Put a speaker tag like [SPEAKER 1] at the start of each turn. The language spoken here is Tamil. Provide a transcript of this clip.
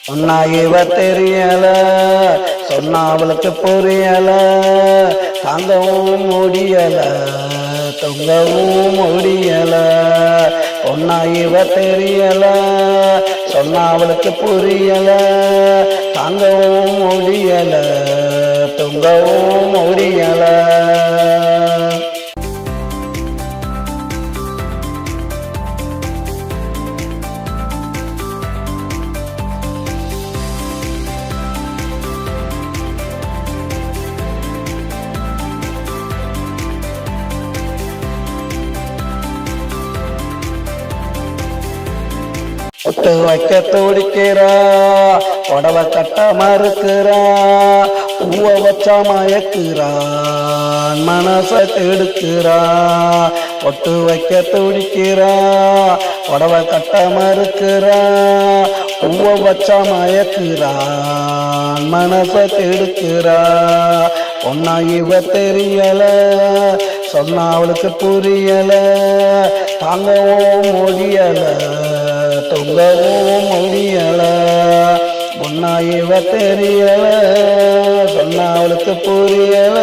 [SPEAKER 1] சொன்னா இவ தெரியல, சொன்னா அவளுக்கு புரியல, தாங்கவும் முடியல, தொங்கவும் முடியல. சொன்னா இவ தெரியல, சொன்னா அவளுக்கு புரியல, தாங்கவும் முடியல, தொங்கவும் முடியல. ஒட்டு வைக்க துடிக்கிறா, புடவை கட்ட மறுக்கிறா, பூவ வச்சா மயக்குறான் மனச கெடுக்கிறா. ஒட்டு வைக்க துடிக்கிறா, புடவை கட்ட மறுக்கிறா, பூவ வச்சா மயக்குறான் மனச கெடுக்கிறா. பொண்ணா இவ தெரியல, சொன்னா அவளுக்கு புரியல, தாங்கவும் முடியல, தொங்கவும் முடியல. பொண்ணா இவ தெரியல, சொன்னா அவளுக்கு புரியல,